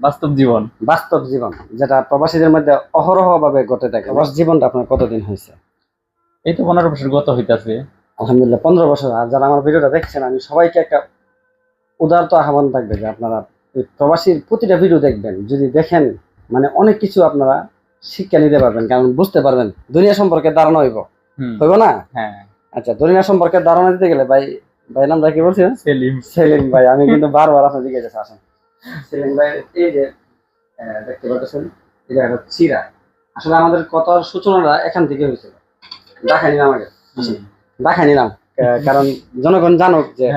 বাস্তব জীবন। বাস্তব জীবন যেটা প্রবাসীদের মধ্যে অহরহ ভাবে ঘটে থাকে। প্রবাস জীবনটা আপনার কতদিন হয়েছে? এই তো 15 বছর গত হইতাছে। আলহামদুলিল্লাহ 15 বছর। আর যারা আমার ভিডিওটা দেখছেন, আমি সবাইকে একটা উদারত আহ্বান থাকবে যে আপনারা এই প্রবাসীর প্রতিটা ভিডিও দেখবেন। যদি দেখেন মানে অনেক কিছু আপনারা শিক্ষা নিতে পারবেন, কারণ বুঝতে পারবেন দুনিয়া সম্পর্কে ধারণা হইব না? হ্যাঁ। আচ্ছা, দুনিয়া সম্পর্কে ধারণা দিতে গেলে ভাই নামটা কি বলছেন? সেলিম ভাই। আমি কিন্তু বারবার আপনার দিকে যেতে আসেন। সেলিম ভাই এই যে দেখতে পাচ্ছেন, এটা একটা চিরা। আসলে আমাদের কথার সূচনাটা এখান থেকে হয়েছিল। দেখাই নিলাম আগে, দেখাই নিলাম কারণ জনগণ জানুক যে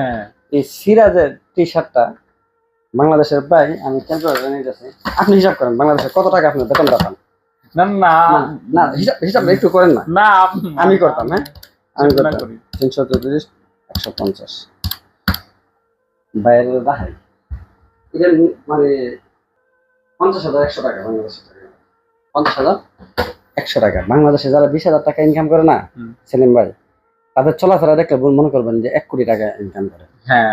এই সিরাজের টি শার্টটা বাংলাদেশের প্রায়, আমি ক্যালকুলেটর নিয়ে যাচ্ছি, আপনি হিসাব করেন বাংলাদেশে কত টাকা আপনার বেতনটা পান। না না না, হিসাব একটু করেন না। না আমি করতাম। হ্যাঁ, আমি করতাম 333 150 বাইরে দেখাই। এটা মানে 50,100 টাকা বাংলাদেশের টাকা। 50,100 টাকা বাংলাদেশে যারা 20,000 টাকা ইনকাম করে না সেলিম ভাই, তাদের চলাফেরা দেখলে মনে করবেন যে 1 কোটি টাকা ইনকাম করে।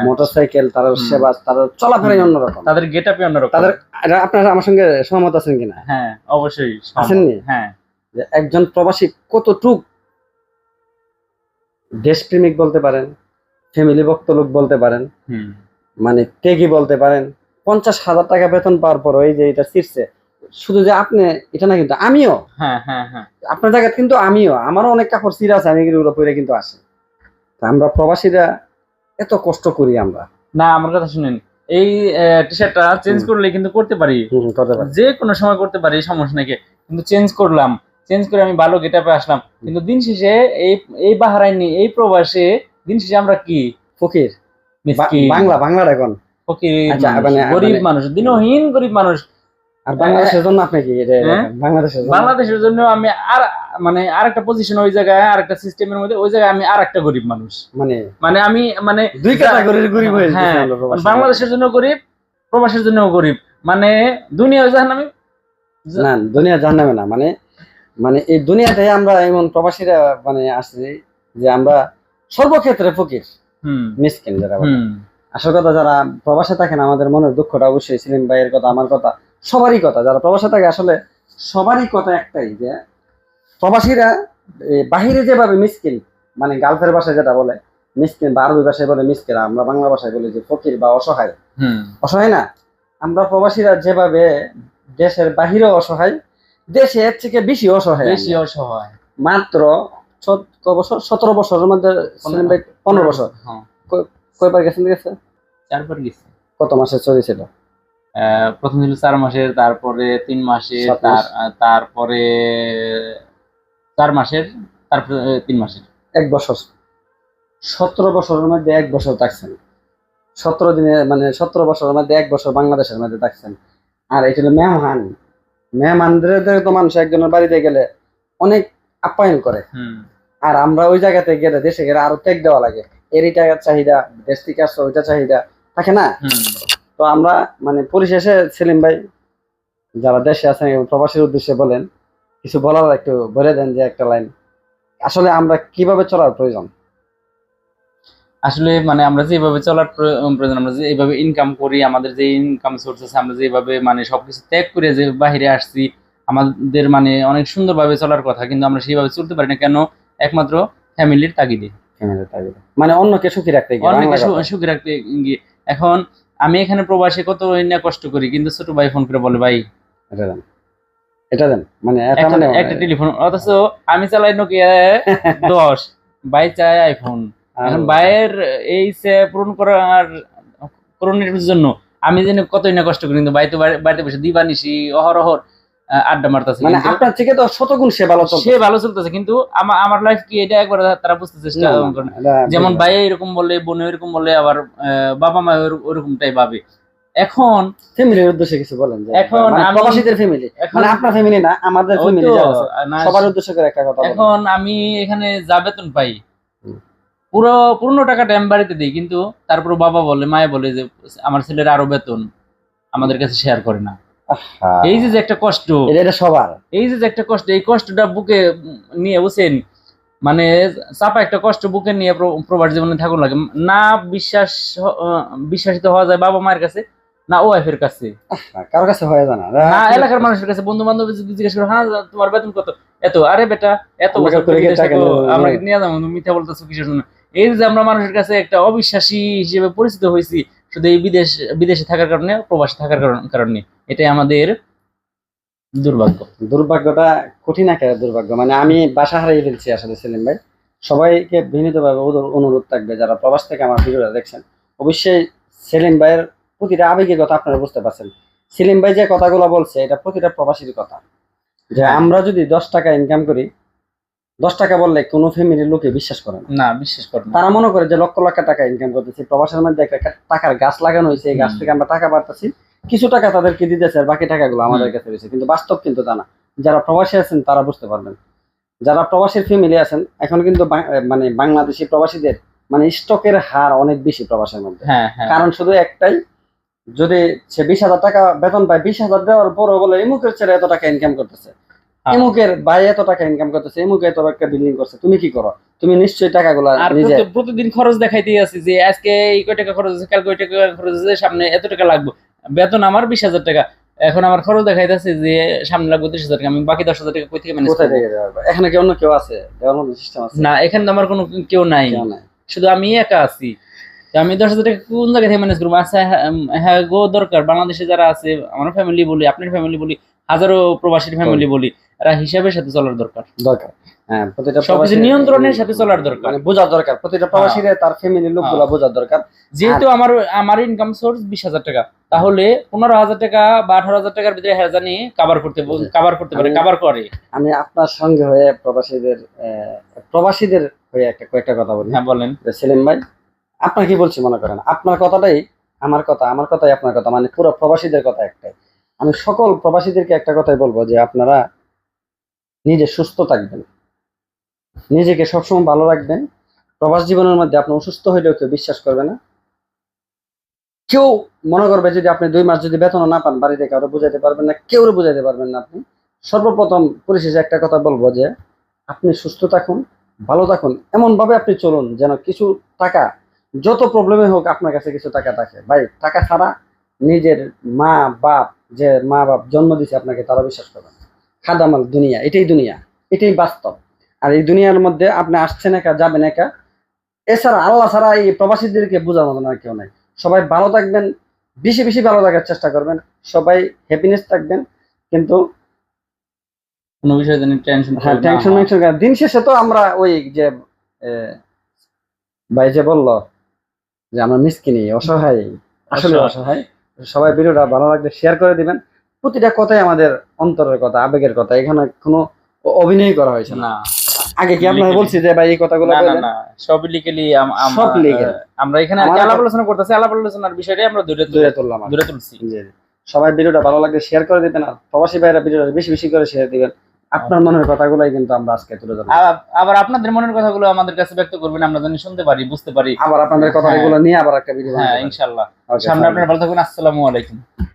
মোটরসাইকেল, তার সেবা, তার চলাফেরাই অন্যরকম, তাদের গেটআপই অন্যরকম। তাদের আপনারা আমার সঙ্গে সহমত আছেন কিনা? হ্যাঁ, অবশ্যই আছেননি? হ্যাঁ, যে একজন প্রবাসী কতটুক দেশপ্রেমিক বলতে পারেন, ফ্যামিলি ভক্ত লোক বলতে পারেন, মানে ত্যাগী বলতে পারেন। 50,000 টাকা বেতন পাওয়ার পর এই যে এটা শীর্ষে, শুধু যে আপনি এটা না, কিন্তু আমিও আপনার জায়গা, কিন্তু আমিও, আমারও অনেক কাপড় চিরা আছে, আমি এগুলো পরে কিন্তু আসি। আমরা প্রবাসীরা এত কষ্ট করি আমরা। না, আমার কথা শুনেন, এই টি শার্টটা চেঞ্জ করলে কিন্তু করতে পারি, যে কোনো সময় করতে পারি, সমস্যা নাকি। কিন্তু চেঞ্জ করলাম, চেঞ্জ করে আমি ভালো গেটআপে আসলাম, কিন্তু দিন শেষে এই বাহারাইনি, এই প্রবাসে দিন শেষে আমরা কি ফকির, বাংলার এখন ফকির, গরিব মানুষ, দিনহীন গরিব মানুষ। আর বাংলাদেশের জন্য আপনি কি বাংলাদেশের জন্য আমি আর মানে আরেকটা পজিশন, ওই জায়গায় আরেকটা সিস্টেমের মধ্যে, ওই জায়গায় আমি আরেকটা গরিব মানুষ। মানে আমি মানে দুই ক্যাটাগরির গরিব হয়ে গেছি। হ্যাঁ, বাংলাদেশের জন্য গরিব, প্রবাসের জন্য গরিব, মানে দুনিয়া জাহান্নামে। না, দুনিয়া জাহান্নামে না, মানে এই দুনিয়াতে আমরা এমন প্রবাসীরা মানে আসছি যে আমরা সর্বক্ষেত্রে ফকির, মিসকিন যারা। আসল কথা, যারা প্রবাসে থাকেন, আমাদের মনের দুঃখটা অবশ্যই সেলিম ভাইয়ের কথা, আমার কথা, সবারই কথা, যারা প্রবাসে থাকে আসলে সবারই কথা একটাই, যে প্রবাসীরা বাহিরে যেভাবে মিসকিন, মানে গালফের ভাষায় যেটা বলে মিসকিন, বা আরবি ভাষায় বলে মিসকিন, আমরা বাংলা ভাষায় বলি যে ফকির বা অসহায়। অসহায় না, আমরা প্রবাসীরা যেভাবে দেশের বাহিরে অসহায়, দেশে এর থেকে বেশি অসহায়। মাত্র 17 বছরের মধ্যে 15 বছর কয়বার গেছেন? 4 বার গেছে। কত মাসের চলেছিল? প্রথম ছিল 4 মাসের, তারপরে 3 মাসের, তারপরে 4 মাসের, তারপরে 3 মাসের। 1 বছর। 17 বছরের মধ্যে 1 বছর থাকছেন। 17 দিনে, মানে 17 বছরের মধ্যে 1 বছর বাংলাদেশের মধ্যে থাকছেন। আর এটা হলো মেহমানদের তো মানুষ একজনের বাড়িতে গেলে অনেক আপ্যায়ন করে। আর আমরা ওই জায়গাতে গেলে, দেশে গেলে আরো ত্যাগ দেওয়া লাগে। এরই টাকার চাহিদা, দেশ থেকে আসছে ওইটা চাহিদা থাকে না। তো আমরা মানে পরিশেষে সেলিম ভাই, যারা দেশে আছেন এবং প্রবাসীর উদ্দেশ্যে বলেন, কিছু বলার একটু বলে দেন, যে একটা লাইন আসলে আমরা কিভাবে চলার প্রয়োজন। আসলে মানে আমরা যেভাবে চলার প্রয়োজন, আমরা যে এইভাবে ইনকাম করি, আমাদের যে ইনকাম সোর্স আছে, আমরা যেভাবে মানে সবকিছু ত্যাগ করে যে বাহিরে আসছি, আমাদের মানে অনেক সুন্দরভাবে চলার কথা, কিন্তু আমরা সেইভাবে চলতে পারি না কেন? একমাত্র ফ্যামিলির তাগিদে, মানে অন্যকে সুখী রাখতে গিয়ে, অন্যকে সুখী রাখতে গিয়ে। এখন আমি এখানে প্রবাসে কত না কষ্ট করি, কিন্তু ছোট ভাই ফোন করে বলে, ভাই এটা দেন, মানে একটা টেলিফোন, অথচ আমি চালাই নোকিয়া 10, ভাই চাই আইফোন। এখন ভাইয়ের এই পূরণের জন্য আমি যেন কতই না কষ্ট করি, কিন্তু ভাই তো বাড়িতে বসে দিবানিশি অহরহর আড্ডা মারতেছে। মানে আপনার থেকে তো শতগুণ সে ভালো চলতেছে, কিন্তু আমার লাইফ কি এটা একবার তারা বুঝতে চেষ্টা করে। যেমন ভাই এরকম বলে, বোন এরকম বলে, আবার বাবা মা ওরকমটাই ভাবে। এখন ফ্যামিলির উদ্দেশ্যে কিছু বলেন। এখন প্রবাসীদের ফ্যামিলি, মানে আপনার ফ্যামিলি না, আমাদের ফ্যামিলি সবার উদ্দেশ্য করে একটা কথা। এখন আমি এখানে যা বেতন পাই, পুরো টাকাটা আমি বাড়িতে দিই, কিন্তু তারপর বাবা বলে, মায়ে বলে যে আমার ছেলের আরো বেতন আমাদের কাছে শেয়ার করে না। এই যে একটা কষ্ট, এটা সবার, এই যে একটা কষ্ট, এই কষ্টটা বুকে নিয়ে বুঝছেন, মানে চাপা একটা কষ্ট বুকে নিয়ে প্রবাস জীবনে থাকুন লাগে না। বিশ্বাসিত হওয়া যায় বাবা মায়ের কাছে, না ওয়াইফের কাছে, কারোর কাছে হয়ে যায় না না এলাকার মানুষের কাছে, বন্ধু বান্ধব যদি জিজ্ঞেস করে হ্যাঁ তোমার বেতন কত, এত, আরে বেটা এত আমাকে বছর করে বিদেশ টাকা থাকো, নিয়ে আমরা যায়। নিয়ে যাবো, তুমি মিথ্যা বলতেছো কিসের জন্য? এই যে আমরা মানুষের কাছে একটা অবিশ্বাসী হিসেবে পরিচিত হয়েছি শুধু এই বিদেশে থাকার কারণে, প্রবাসী থাকার কারণে, এটাই আমাদের দুর্ভাগ্য। দুর্ভাগ্যটা কঠিন আকারের দুর্ভাগ্য, মানে আমি বাসা হারিয়ে ফেলছি আসলে সেলিম ভাই। সবাইকে বিনীতভাবে অনুরোধ থাকবে যারা প্রবাস থেকে আমার ভিডিওটা দেখছেন, অবশ্যই সেলিম ভাইয়ের প্রতিটা আবেগের কথা আপনারা বুঝতে পারছেন। সেলিম ভাই যে কথাগুলো বলছে এটা প্রতিটা প্রবাসীর কথা, যে আমরা যদি 10 টাকা ইনকাম করি, 10 টাকা বললে কোনো ফ্যামিলির লোকে বিশ্বাস করে না। না বিশ্বাস করে না, তারা মনে করে যে লক্ষ লক্ষ টাকা ইনকাম করতেছি, প্রবাসের মধ্যে একটা টাকার গাছ লাগানো হয়েছে, এই গাছ থেকে আমরা টাকা পাচ্ছি, কিছু টাকা তাদেরকে দিতেছে আর বাকি টাকাগুলো আমাদের কাছে রয়েছে, কিন্তু বাস্তব কিন্তু তা না। যারা প্রবাসী আছেন তারা বুঝতে পারবেন, যারা প্রবাসীর ফ্যামিলি আছেন এখন কিন্তু মানে বাংলাদেশি প্রবাসীদের মানে স্টকের হার অনেক বেশি প্রবাসের মধ্যে। হ্যাঁ হ্যাঁ, কারণ শুধু একটাই, যদি সে 20,000 টাকা বেতন পায়, 20,000 দেওয়ার পরও বলে এমুকের ছেলে এত টাকা ইনকাম করতেছে, এমুকের ভাই এত টাকা ইনকাম করতেছে, এমুকে এত টাকা বিল্ডিং করছে, তুমি কি করো? তুমি নিশ্চয়ই টাকাগুলো আর নিজে প্রতিদিন খরচ দেখাইতে আছি যে আজকে এই কয় টাকা খরচ আছে, কালকে ওই টাকা খরচ আছে, সামনে এত টাকা লাগবে, বেতন আমার 20,000 টাকা, এখন আমার খরচ দেখাইতেছে যে সামনে লাগবে 30,000 টাকা, আমি বাকি 10,000 টাকা কই থেকে ম্যানেজ কোথায় করবো? থেকে দেওয়া হবে? এখানে কি অন্য কেউ আছে দেওয়ার মতো সিস্টেম আছে? না, এখানে তো আমার কোনো কেউ নাই, কেউ নাই। শুধু আমি একা আছি। তো আমি 10,000 টাকা কোন জায়গা থেকে ম্যানেজ করবো? আচ্ছা হ্যাঁ, হ্যাঁ গো দরকার, বাংলাদেশে যারা আছে, আমার ফ্যামিলি বলি, আপনার ফ্যামিলি বলি, হাজারো প্রবাসীর ফ্যামিলি বলি, এরা হিসাবের সাথে চলার দরকার, দরকার। হ্যাঁ, প্রতিটা সবকিছু প্রবাসীর নিয়ন্ত্রণের সাথে চলার দরকার, মানে বোঝার দরকার, প্রতিটা প্রবাসীর তার ফ্যামিলির লোকগুলা বোঝার দরকার। যেহেতু আমার ইনকাম সোর্স 20,000 টাকা, তাহলে 15,000 টাকা বা 18,000 টাকার ভিতরে হ্যাঁ জানি কাভার করতে পারে, কাভার করে। আমি আপনার সঙ্গে হয়ে প্রবাসীদের হয়ে কয়েকটা কথা বলি। হ্যাঁ বলেন। সেলিম ভাই, আপনার কি বলছি মনে করেন, আপনার কথাটাই আমার কথা, আমার কথাই আপনার কথা, মানে পুরো প্রবাসীদের কথা একটাই। আমি সকল প্রবাসীদেরকে একটা কথাই বলবো যে আপনারা নিজে সুস্থ থাকবেন, নিজেকে সবসময় ভালো রাখবেন। প্রবাস জীবনের মধ্যে আপনি অসুস্থ হইলেও কেউ বিশ্বাস করবে না, কেউ মনে করবে যদি আপনি 2 মাস যদি বেতন না পান, বাড়িতে কারো বুঝাইতে পারবেন না, কেউ বুঝাইতে পারবেন না আপনি। সর্বপ্রথম পরিশেষে একটা কথা বলবো যে আপনি সুস্থ থাকুন, ভালো থাকুন, এমন ভাবে আপনি চলুন যেন কিছু টাকা, যত প্রবলেমে হোক আপনার কাছে কিছু টাকা থাকে। ভাই টাকা ছাড়া নিজের মা বাপ জন্ম দিছে আপনাকে, তারা বিশ্বাস করবে না। খাদামাল দুনিয়া, এটাই দুনিয়া, এটাই বাস্তব। আর এই দুনিয়ার মধ্যে আপনি আসছেন একা, যাবেন একা, এছাড়া আল্লাহ ছাড়া এই প্রবাসীদেরকে বোঝার মতন আর কেউ নাই। সবাই ভালো থাকবেন, বেশি বেশি ভালো থাকার চেষ্টা করবেন, সবাই হ্যাপিনেস থাকবেন, কিন্তু কোনো বিষয়ে জানি টেনশন হ্যাঁ টেনশন মেনশন দিন শেষে তো আমরা ওই যে ভাই যে বললো যে আমরা মিসকিনি, অসহায়, আসলে অসহায়। সবাই ভিডিওটা ভালো লাগলে শেয়ার করে দিবেন। প্রতিটা কথাই আমাদের অন্তরের কথা, আবেগের কথা, এখানে কোনো অভিনয় করা হয়েছে না। না, আগে কি আপনারা বলছি যে ভাই এই কথাগুলো না না বললেন? না, সবই লিগেলি, সব legal। আমরা এখানে আলাপ আলোচনা করতেছি, আলাপ আলোচনার বিষয়টাই আমরা দূরে তুললাম। তুলছি। জি, জি। সবাই ভিডিওটা ভালো লাগলে শেয়ার করে দিবেন, আর প্রবাসী ভাইরা ভিডিওটা বেশি বেশি করে শেয়ার দিবেন। আপনার মনের কথাগুলাই কিন্তু আমরা আজকে তুলে ধরলাম। আবার আপনাদের মনের কথাগুলো আমাদের কাছে ব্যক্ত করবেন, আমরা জানি শুনতে পারি, বুঝতে পারি, আবার আপনাদের কথাগুলো নিয়ে আবার একটা ভিডিও হ্যাঁ ইনশাআল্লাহ। সামনে আপনারা ভালো থাকুন। আসসালামু আলাইকুম।